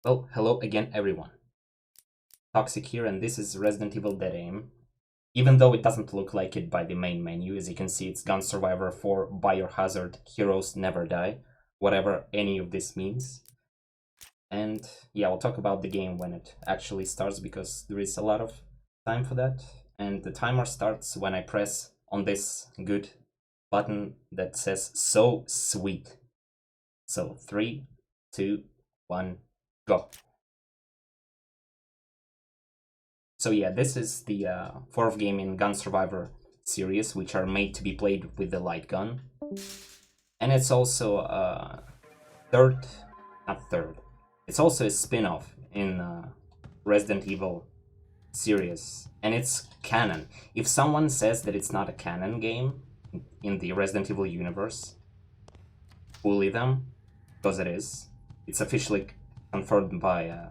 Well, hello again everyone. Toxic here, and this is Resident Evil Dead Aim. Even though it doesn't look like it by the main menu, as you can see it's Gun Survivor 4 Biohazard Heroes Never Die, whatever any of this means. And yeah, I'll talk about the game when it actually starts because there is a lot of time for that. And the timer starts when I press on this good button that says "So Sweet." So 3, 2, 1, go. So yeah, this is the fourth game in Gun Survivor series, which are made to be played with the light gun. And it's also it's also a spin-off in Resident Evil series, and it's canon. If someone says that it's not a canon game in the Resident Evil universe, bully them, because it is. It's officially confirmed by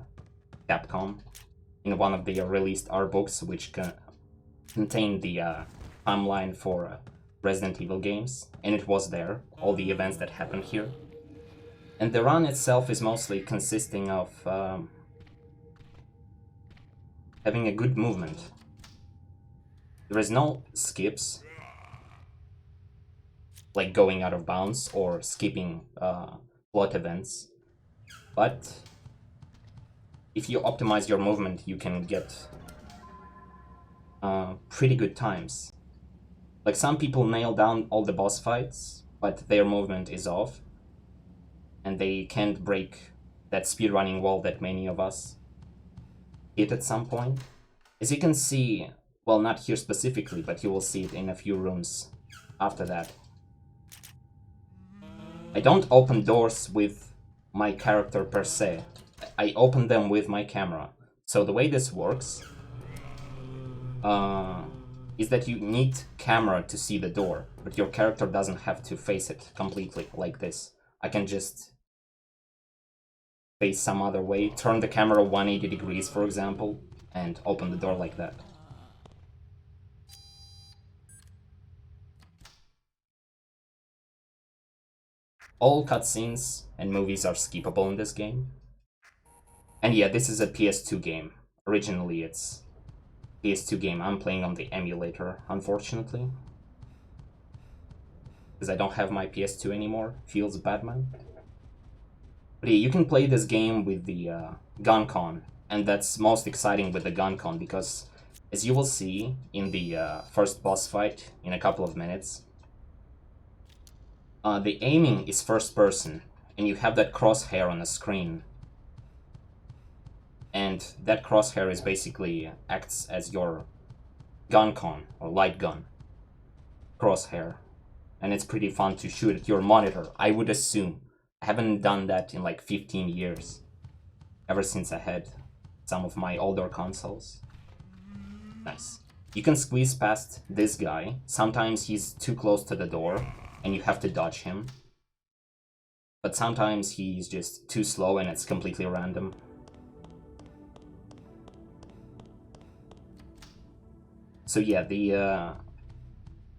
Capcom in one of the released art books, which contain the timeline for Resident Evil games, and it was there, all the events that happened here. And the run itself is mostly consisting of having a good movement. There is no skips, like going out of bounds or skipping plot events, but if you optimize your movement, you can get pretty good times. Like, some people nail down all the boss fights, but their movement is off, and they can't break that speedrunning wall that many of us hit at some point. As you can see, well, not here specifically, but you will see it in a few rooms after that. I don't open doors with my character per se. I open them with my camera. So the way this works is that you need camera to see the door, but your character doesn't have to face it completely like this. I can just face some other way, turn the camera 180 degrees, for example, and open the door like that. All cutscenes and movies are skippable in this game. And yeah, this is a PS2 game. Originally it's PS2 game. I'm playing on the emulator, unfortunately, because I don't have my PS2 anymore. Feels bad, man. But yeah, you can play this game with the gun con, and that's most exciting with the gun con, because as you will see in the first boss fight in a couple of minutes, the aiming is first person, and you have that crosshair on the screen. And that crosshair is basically acts as your gun con, or light gun crosshair. And it's pretty fun to shoot at your monitor, I would assume. I haven't done that in like 15 years, ever since I had some of my older consoles. Nice. You can squeeze past this guy. Sometimes he's too close to the door, and you have to dodge him. But sometimes he's just too slow and it's completely random. So yeah, the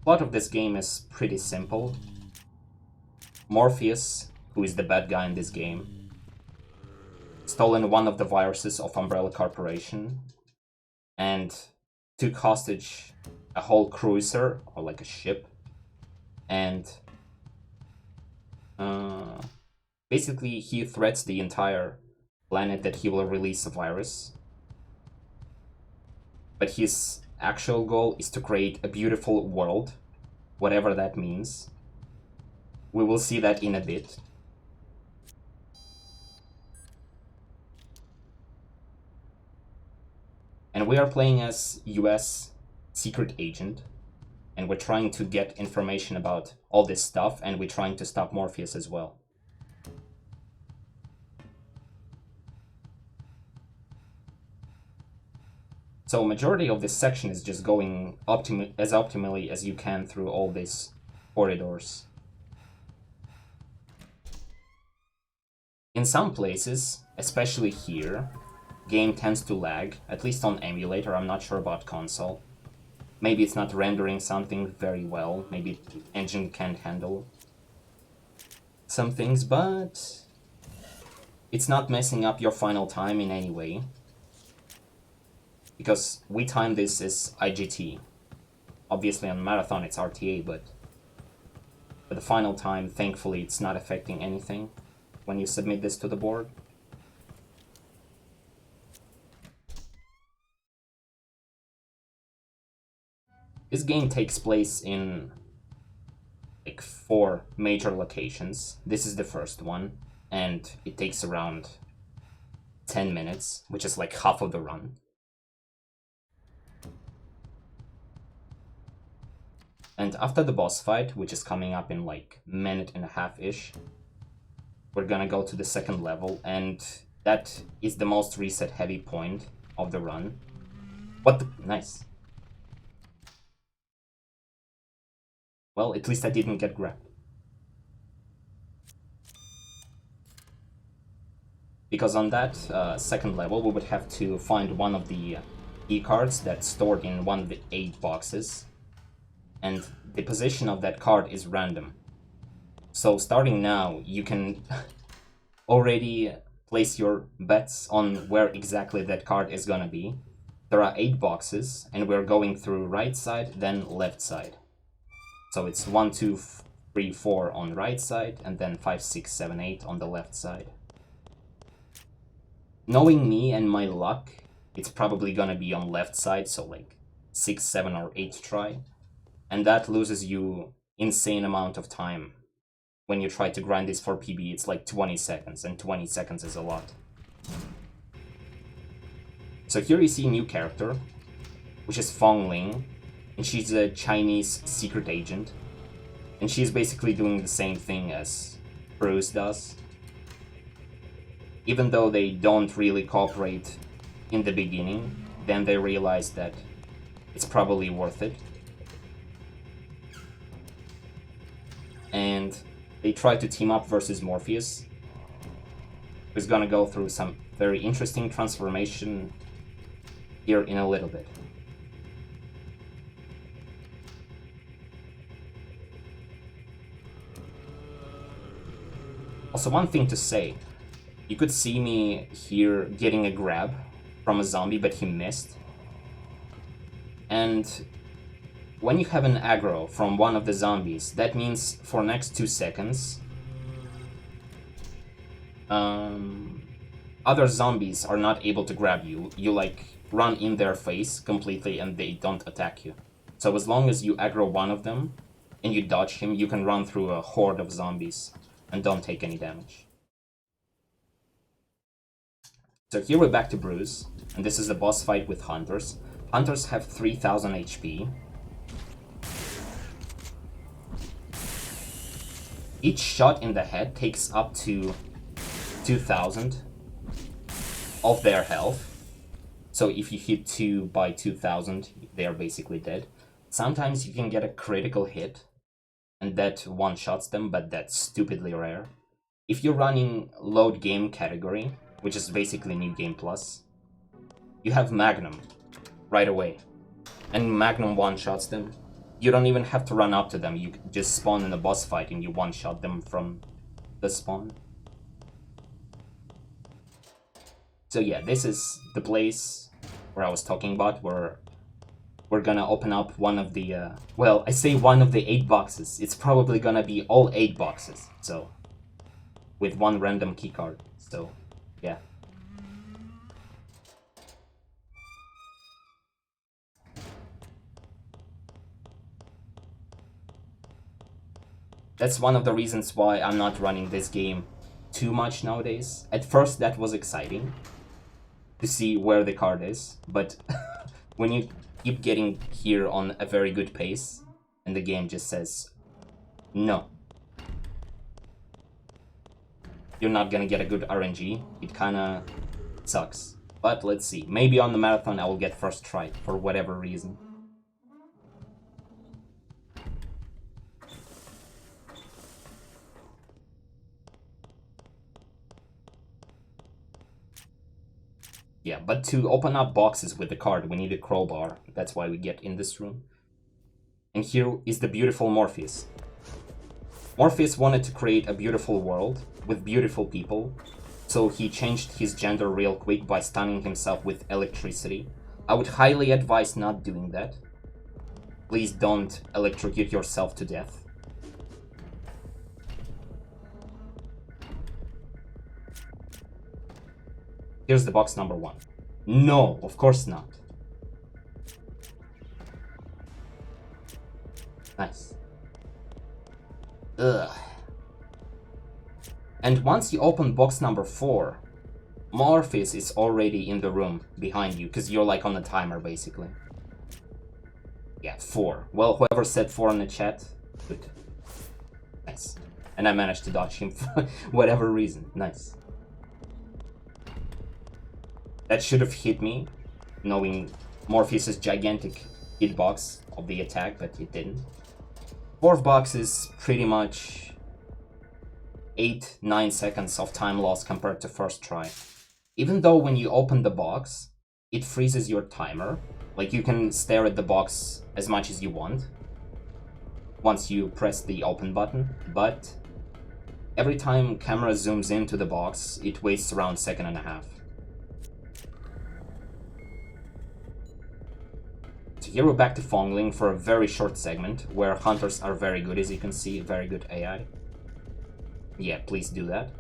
plot of this game is pretty simple. Morpheus, who is the bad guy in this game, stolen one of the viruses of Umbrella Corporation and took hostage a whole cruiser, or like a ship, and basically he threats the entire planet that he will release a virus. But his actual goal is to create a beautiful world, whatever that means. We will see that in a bit. And we are playing as US secret agent, and we're trying to get information about all this stuff, and we're trying to stop Morpheus as well. So majority of this section is just going as optimally as you can through all these corridors. In some places, especially here, game tends to lag, at least on emulator. I'm not sure about console. Maybe it's not rendering something very well, maybe the engine can't handle some things, but It's not messing up your final time in any way, because we time this as IGT. Obviously on marathon it's RTA, but for the final time, thankfully, it's not affecting anything when you submit this to the board. This game takes place in like 4 major locations. This is the first one, and it takes around 10 minutes, which is like half of the run. And after the boss fight, which is coming up in like minute and a half-ish, we're gonna go to the second level, and that is the most reset heavy point of the run. What the... Nice. Well, at least I didn't get grabbed. Because on that second level, we would have to find one of the key cards that's stored in one of the 8 boxes. And the position of that card is random. So starting now, you can already place your bets on where exactly that card is gonna be. There are 8 boxes, and we're going through right side, then left side. So it's 1, 2, 3, 4 on the right side, and then 5, 6, 7, 8 on the left side. Knowing me and my luck, it's probably gonna be on left side, so like 6, 7, or 8 try. And that loses you insane amount of time. When you try to grind this for PB, it's like 20 seconds, and 20 seconds is a lot. So here you see a new character, which is Fong Ling, and she's a Chinese secret agent. And she's basically doing the same thing as Bruce does. Even though they don't really cooperate in the beginning, then they realize that it's probably worth it. And they try to team up versus Morpheus, who's gonna go through some very interesting transformation here in a little bit. Also, one thing to say, you could see me here getting a grab from a zombie, but he missed. And when you have an aggro from one of the zombies, that means for next 2 seconds, other zombies are not able to grab you. You like run in their face completely and they don't attack you. So as long as you aggro one of them and you dodge him, you can run through a horde of zombies and don't take any damage. So here we're back to Bruce, and this is the boss fight with Hunters. Hunters have 3000 HP. Each shot in the head takes up to 2000 of their health. So if you hit 2 by 2000, they are basically dead. Sometimes you can get a critical hit, and that one-shots them, but that's stupidly rare. If you're running load game category, which is basically New Game Plus, you have Magnum right away. And Magnum one-shots them. You don't even have to run up to them, you just spawn in a boss fight and you one-shot them from the spawn. So yeah, this is the place where I was talking about, where we're gonna open up one of the, well, I say one of the 8 boxes. It's probably gonna be all 8 boxes, so, with one random keycard, so, yeah. That's one of the reasons why I'm not running this game too much nowadays. At first that was exciting, to see where the card is, but when you keep getting here on a very good pace, and the game just says, no, you're not gonna get a good RNG, it kinda sucks. But let's see, maybe on the marathon I will get first try, for whatever reason. Yeah, but to open up boxes with the card, we need a crowbar. That's why we get in this room. And here is the beautiful Morpheus. Morpheus wanted to create a beautiful world with beautiful people, So he changed his gender real quick by stunning himself with electricity. I would highly advise not doing that. Please don't electrocute yourself to death. Here's the box number 1. No, of course not. Nice. Ugh. And once you open box number 4, Morpheus is already in the room behind you, because you're like on a timer, basically. Yeah, 4. Well, whoever said 4 in the chat, good. Nice. And I managed to dodge him for whatever reason. Nice. That should have hit me, knowing Morpheus's gigantic hitbox of the attack, but it didn't. 4th box is pretty much 8-9 seconds of time loss compared to first try. Even though when you open the box, it freezes your timer. Like, you can stare at the box as much as you want once you press the open button, but every time camera zooms into the box, it wastes around 1.5 seconds. So here we're back to Fongling for a very short segment, where hunters are very good, as you can see, very good AI. Yeah, please do that.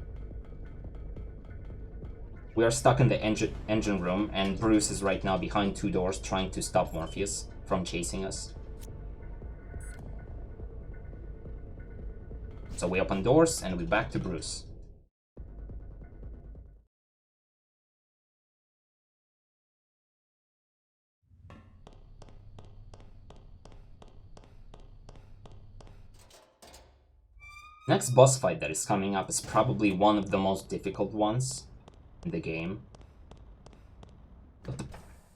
We are stuck in the engine room, and Bruce is right now behind 2 doors trying to stop Morpheus from chasing us. So we open doors, and we're back to Bruce. Next boss fight that is coming up is probably one of the most difficult ones in the game.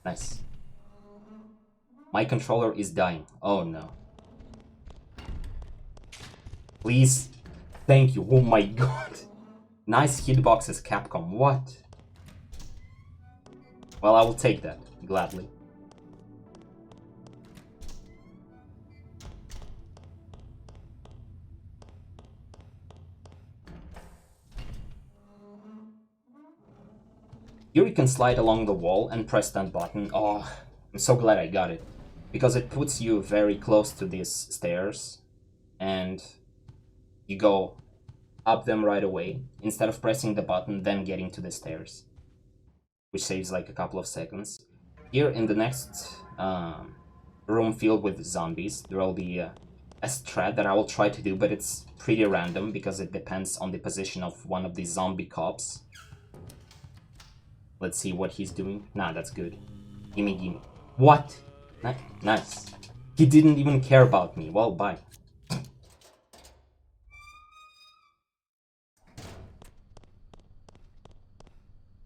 Nice. My controller is dying. Oh no. Please. Thank you. Oh my god. Nice hitboxes, Capcom. What? Well, I will take that, gladly. Here you can slide along the wall and press that button. Oh, I'm so glad I got it. Because it puts you very close to these stairs. And you go up them right away, instead of pressing the button, then getting to the stairs. Which saves like a couple of seconds. Here in the next room filled with zombies, there will be a strat that I will try to do, but it's pretty random because it depends on the position of one of the zombie cops. Let's see what he's doing. Nah, that's good. Gimme, gimme. What? Nice. He didn't even care about me. Well, bye.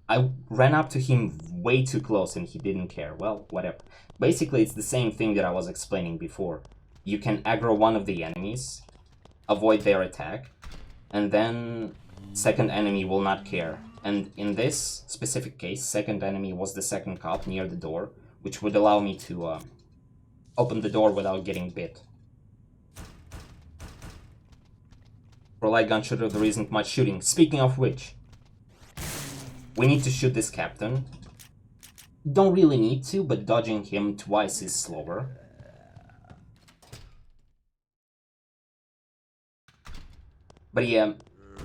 I ran up to him way too close and he didn't care. Well, whatever. Basically, it's the same thing that I was explaining before. You can aggro one of the enemies, avoid their attack, and then second enemy will not care. And in this specific case, second enemy was the second cop near the door, which would allow me to open the door without getting bit. For light gun shooter, there isn't much shooting. Speaking of which, we need to shoot this captain. Don't really need to, but dodging him twice is slower. But yeah,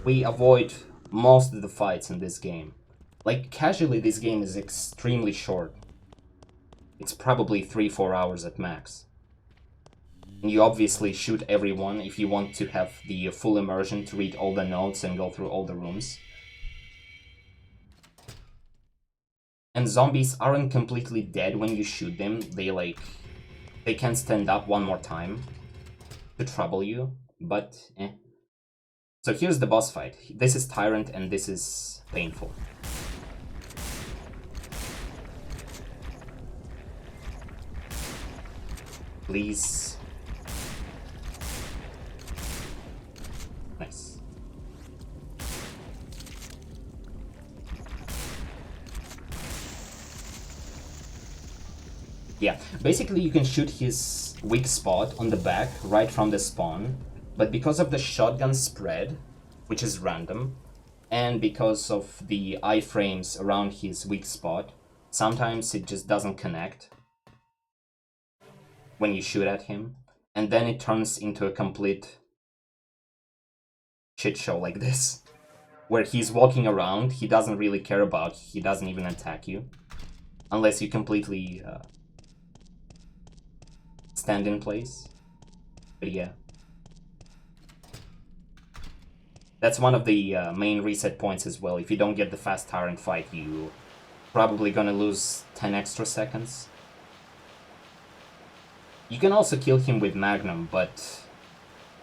we avoid most of the fights in this game. Like, casually, this game is extremely short. It's probably 3-4 hours at max. And you obviously shoot everyone if you want to have the full immersion to read all the notes and go through all the rooms. And zombies aren't completely dead when you shoot them. They can stand up one more time to trouble you, but eh. So here's the boss fight. This is Tyrant and this is painful. Please. Nice. Yeah, basically you can shoot his weak spot on the back right from the spawn, but because of the shotgun spread, which is random, and because of the iframes around his weak spot, sometimes it just doesn't connect when you shoot at him, and then it turns into a complete shit show like this, where he's walking around, he doesn't really care about, he doesn't even attack you, unless you completely stand in place. But yeah. That's one of the main reset points as well. If you don't get the fast tyrant fight, you're probably gonna lose 10 extra seconds. You can also kill him with Magnum, but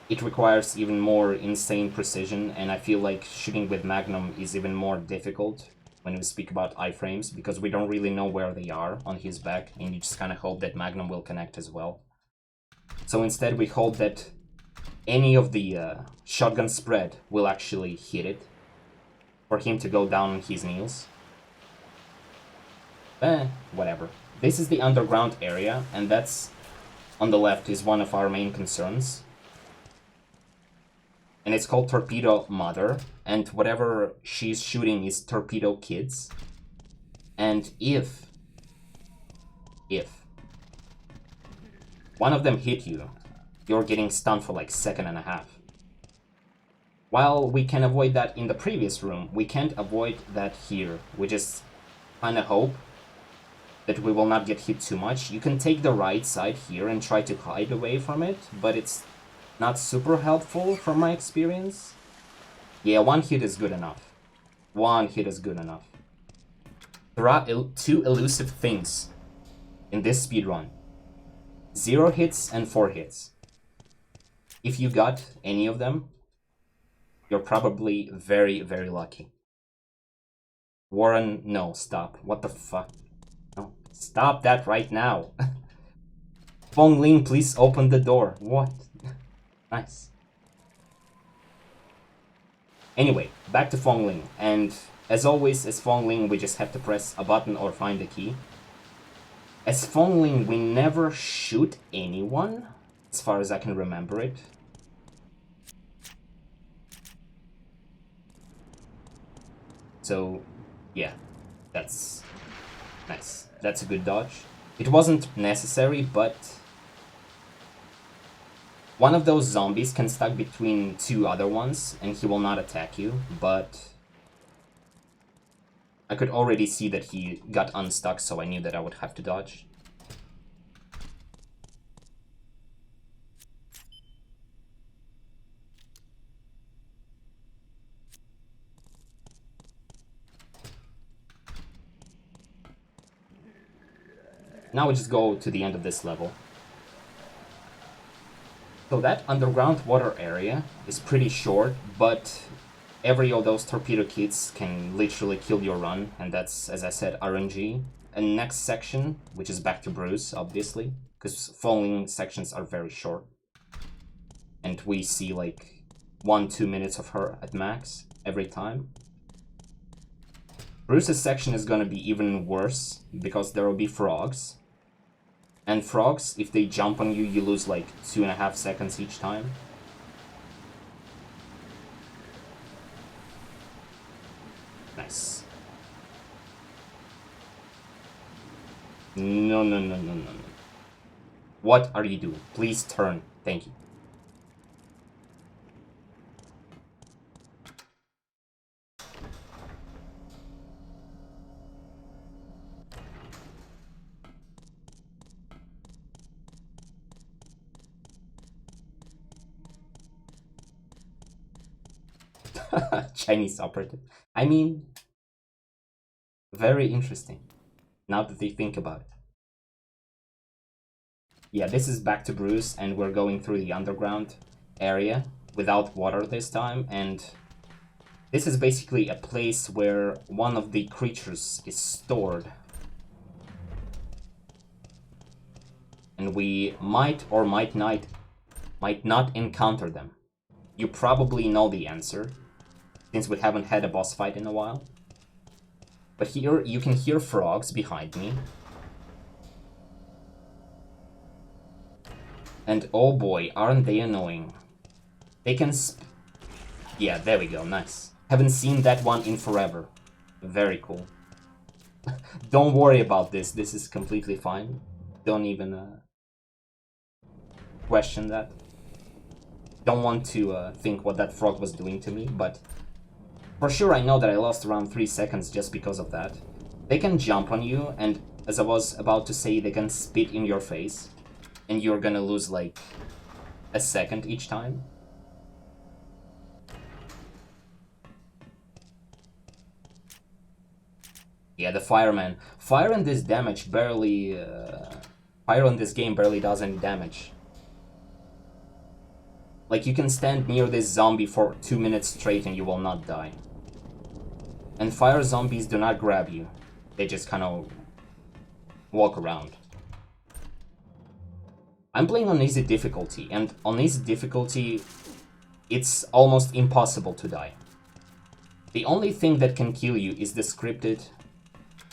it requires even more insane precision, and I feel like shooting with Magnum is even more difficult when we speak about iframes, because we don't really know where they are on his back, and you just kind of hope that Magnum will connect as well. So instead we hope that any of the shotgun spread will actually hit it, for him to go down on his knees. Whatever. This is the underground area, and that's, on the left, is one of our main concerns. And it's called Torpedo Mother, and whatever she's shooting is Torpedo Kids. And if one of them hit you, you're getting stunned for like a second and a half. While we can avoid that in the previous room, we can't avoid that here. We just kind of hope that we will not get hit too much. You can take the right side here and try to hide away from it, but it's not super helpful from my experience. Yeah, one hit is good enough. One hit is good enough. There are two elusive things in this speedrun. 0 hits and 4 hits. If you got any of them, you're probably very, very lucky. Warren, no, stop. What the fuck? No, stop that right now. Fong Ling, please open the door. What? Nice. Anyway, back to Fong Ling. And as always, as Fong Ling, we just have to press a button or find a key. As Fong Ling, we never shoot anyone, as far as I can remember it. So, yeah, that's nice. That's a good dodge. It wasn't necessary, but one of those zombies can stuck between 2 other ones, and he will not attack you, but I could already see that he got unstuck, so I knew that I would have to dodge. Now we just go to the end of this level. So that underground water area is pretty short, but every of those torpedo kits can literally kill your run, and that's, as I said, RNG. And next section, which is back to Bruce, obviously, because following sections are very short. And we see like 1-2 minutes of her at max every time. Bruce's section is gonna be even worse, because there will be frogs. And frogs, if they jump on you, you lose like 2.5 seconds each time. Nice. No, no, no, no, no, no. What are you doing? Please turn. Thank you. Chinese operative. I mean, very interesting, now that they think about it. Yeah, this is back to Bruce, and we're going through the underground area without water this time, and this is basically a place where one of the creatures is stored. And we might or might not encounter them. You probably know the answer, since we haven't had a boss fight in a while. But here you can hear frogs behind me. And oh boy, aren't they annoying. They can yeah, there we go, nice. Haven't seen that one in forever. Very cool. Don't worry about this. This is completely fine. Don't even question that. Don't want to think what that frog was doing to me, but for sure I know that I lost around 3 seconds just because of that. They can jump on you, and as I was about to say, they can spit in your face, and you're gonna lose like a second each time. Yeah, the fireman. Fire in this damage barely... fire in this game barely does any damage. Like, you can stand near this zombie for 2 minutes straight and you will not die. And fire zombies do not grab you. They just kind of walk around. I'm playing on easy difficulty, and on easy difficulty, it's almost impossible to die. The only thing that can kill you is the scripted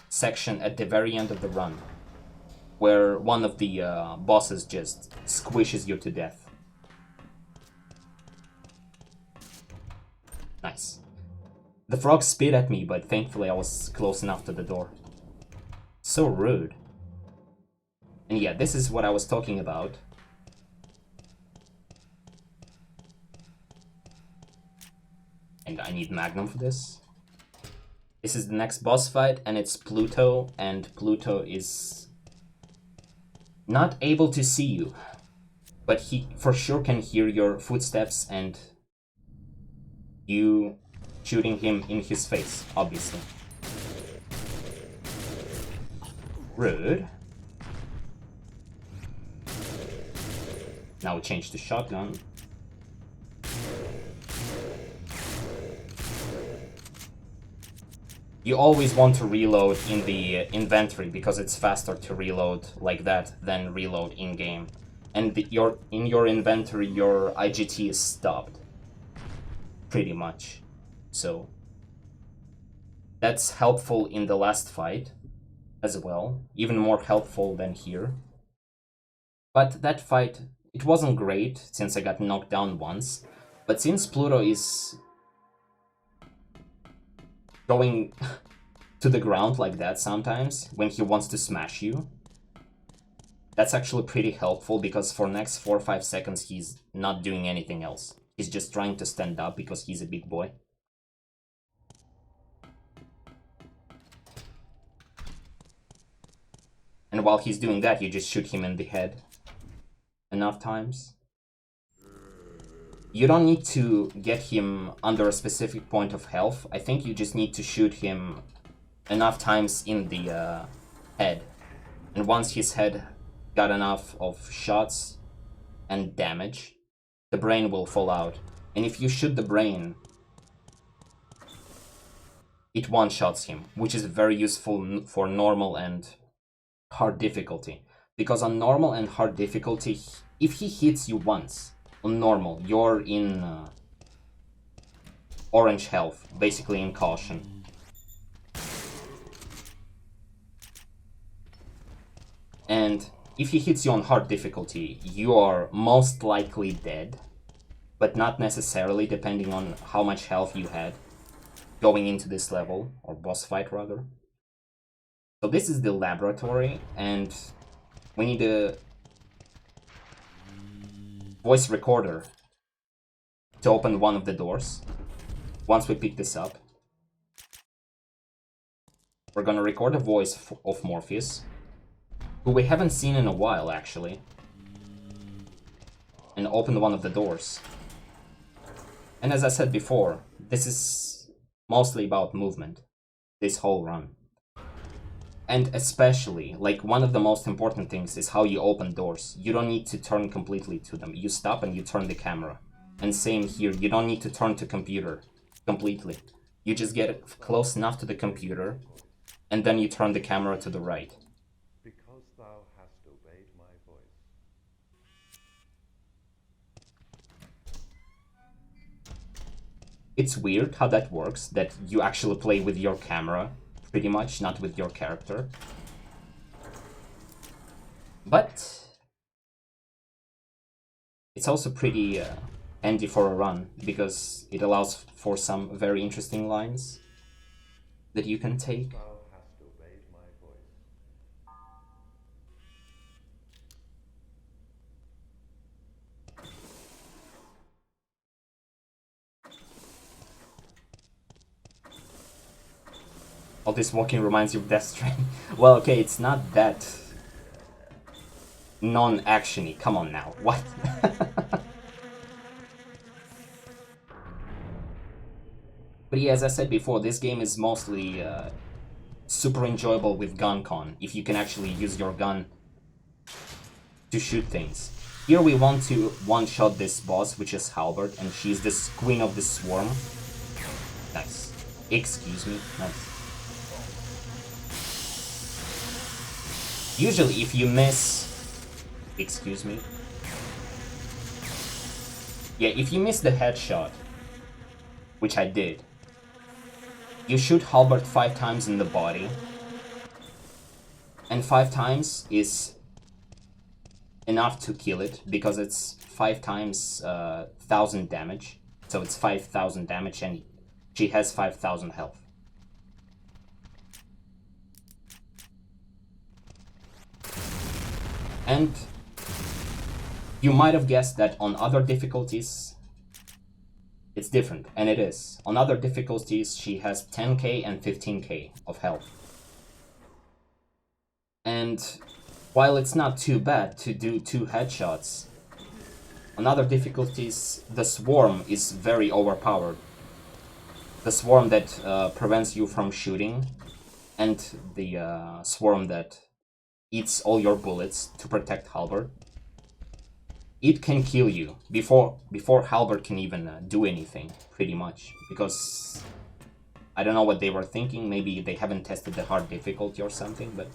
section at the very end of the run, where one of the bosses just squishes you to death. Nice. The frog spit at me, but thankfully I was close enough to the door. So rude. And yeah, this is what I was talking about. And I need Magnum for this. This is the next boss fight, and it's Pluto, and Pluto is not able to see you, but he for sure can hear your footsteps and you shooting him in his face, obviously. Rude. Now we change to shotgun. You always want to reload in the inventory because it's faster to reload like that than reload in-game. And in your inventory, your IGT is stopped. Pretty much. So that's helpful in the last fight as well. Even more helpful than here. But that fight, it wasn't great since I got knocked down once. But since Pluto is going to the ground like that sometimes when he wants to smash you, that's actually pretty helpful because for next 4 or 5 seconds he's not doing anything else. He's just trying to stand up because he's a big boy. And while he's doing that, you just shoot him in the head enough times. You don't need to get him under a specific point of health. I think you just need to shoot him enough times in the head. And once his head got enough of shots and damage, the brain will fall out. And if you shoot the brain, it one-shots him, which is very useful for normal and hard difficulty. Because on normal and hard difficulty, if he hits you once, on normal, you're in orange health, basically in caution. And if he hits you on hard difficulty, you are most likely dead, but not necessarily, depending on how much health you had going into this level, or boss fight rather. So this is the laboratory, and we need a voice recorder to open one of the doors. Once we pick this up, we're gonna record a voice of Morpheus, who we haven't seen in a while actually, and open one of the doors. And as I said before, this is mostly about movement, this whole run. And especially, like, one of the most important things is how you open doors. You don't need to turn completely to them. You stop and you turn the camera. And same here, you don't need to turn to computer completely. You just get close enough to the computer, and then you turn the camera to the right. Because thou hast obeyed my voice. It's weird how that works, that you actually play with your camera, pretty much, not with your character. But it's also pretty handy for a run, because it allows for some very interesting lines that you can take. Thou hast obeyed my voice. All this walking reminds you of Death Stranding. Well, okay, it's not that non-actiony. Come on now. What? But yeah, as I said before, this game is mostly super enjoyable with gun con, if you can actually use your gun to shoot things. Here we want to one-shot this boss, which is Halberd, and she's the queen of the swarm. Nice. Excuse me. Nice. Usually, if you miss... Excuse me. Yeah, if you miss the headshot, which I did, you shoot Halberd 5 times in the body, and 5 times is enough to kill it, because it's 5 times 1,000 damage, so it's 5,000 damage, and she has 5,000 health. And you might have guessed that on other difficulties it's different, and it is. On other difficulties she has 10k and 15k of health. And while it's not too bad to do 2 headshots, on other difficulties the swarm is very overpowered. The swarm that prevents you from shooting, and the swarm that eats all your bullets to protect Halberd. It can kill you before Halberd can even do anything, pretty much. Because I don't know what they were thinking. Maybe they haven't tested the hard difficulty or something, but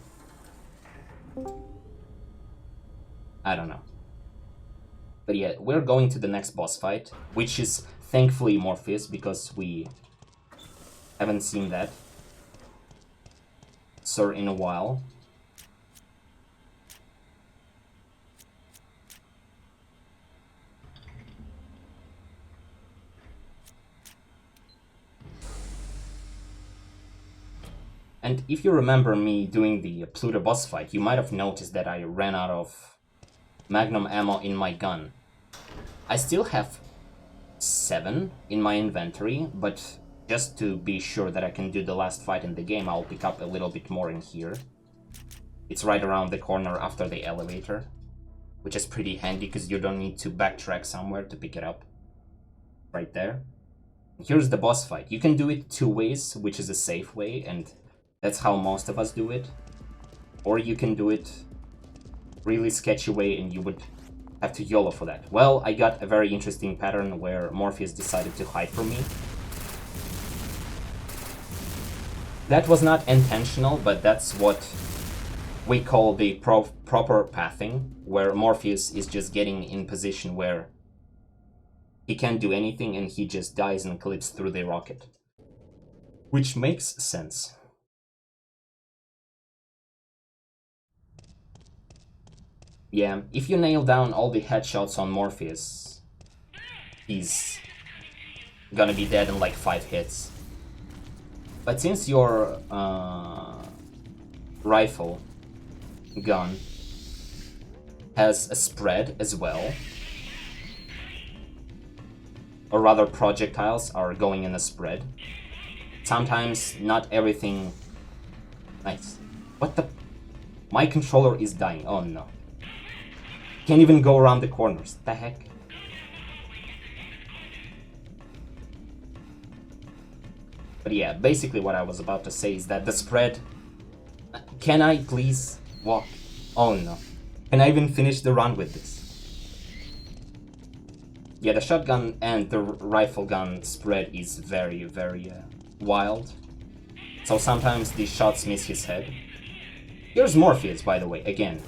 I don't know. But yeah, we're going to the next boss fight, which is thankfully Morpheus, because we haven't seen that sir in a while. And if you remember me doing the Pluto boss fight, you might have noticed that I ran out of magnum ammo in my gun. I still have 7 in my inventory, but just to be sure that I can do the last fight in the game, I'll pick up a little bit more in here. It's right around the corner after the elevator, which is pretty handy because you don't need to backtrack somewhere to pick it up. Right there. Here's the boss fight. You can do it 2 ways, which is a safe way, and that's how most of us do it. Or you can do it really sketchy way and you would have to YOLO for that. Well, I got a very interesting pattern where Morpheus decided to hide from me. That was not intentional, but that's what we call the proper pathing, where Morpheus is just getting in position where he can't do anything and he just dies and clips through the rocket. Which makes sense. Yeah, if you nail down all the headshots on Morpheus, he's gonna be dead in like 5 hits. But since your rifle gun has a spread as well, or rather projectiles are going in a spread, sometimes not everything... Nice. What the... My controller is dying. Oh no. Can't even go around the corners. The heck? But yeah, basically what I was about to say is that the spread... Can I please walk? Oh no. Can I even finish the run with this? Yeah, the shotgun and the rifle gun spread is very, very wild. So sometimes these shots miss his head. Here's Morpheus, by the way, again.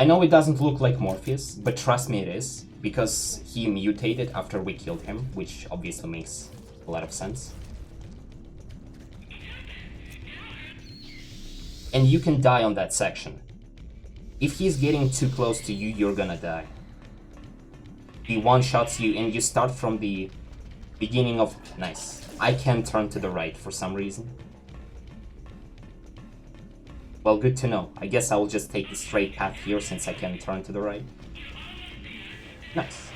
I know it doesn't look like Morpheus, but trust me it is, because he mutated after we killed him, which obviously makes a lot of sense. And you can die on that section. If he's getting too close to you, you're gonna die. He one-shots you and you start from the beginning of... Nice. I can't turn to the right for some reason. Well, good to know. I guess I will just take the straight path here since I can turn to the right. Nice.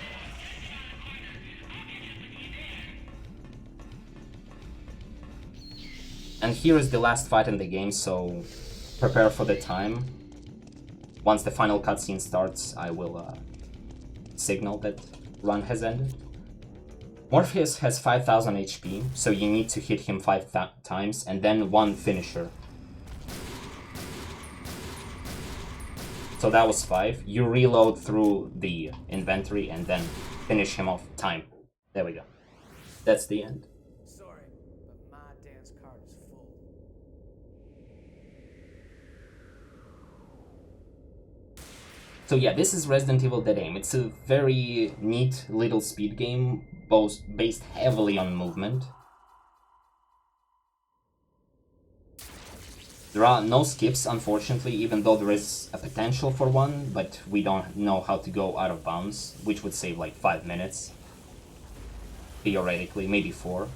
And here is the last fight in the game, so prepare for the time. Once the final cutscene starts, I will signal that run has ended. Morpheus has 5000 HP, so you need to hit him 5 times and then one finisher. So that was 5. You reload through the inventory and then finish him off. Time. There we go. That's the end. Sorry, but my dance card is full. So yeah, this is Resident Evil Dead Aim. It's a very neat little speed game, both based heavily on movement. There are no skips, unfortunately, even though there is a potential for one, but we don't know how to go out of bounds, which would save like 5 minutes. Theoretically, maybe 4.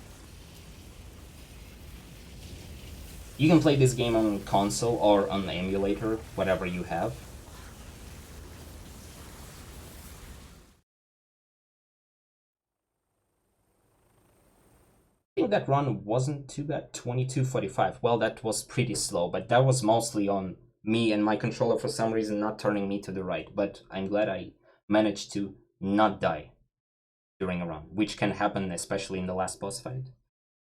You can play this game on console or on the emulator, whatever you have. I think that run wasn't too bad. 22:45. Well, that was pretty slow, but that was mostly on me and my controller for some reason not turning me to the right. But I'm glad I managed to not die during a run, which can happen especially in the last boss fight.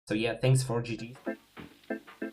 So yeah, thanks for GG.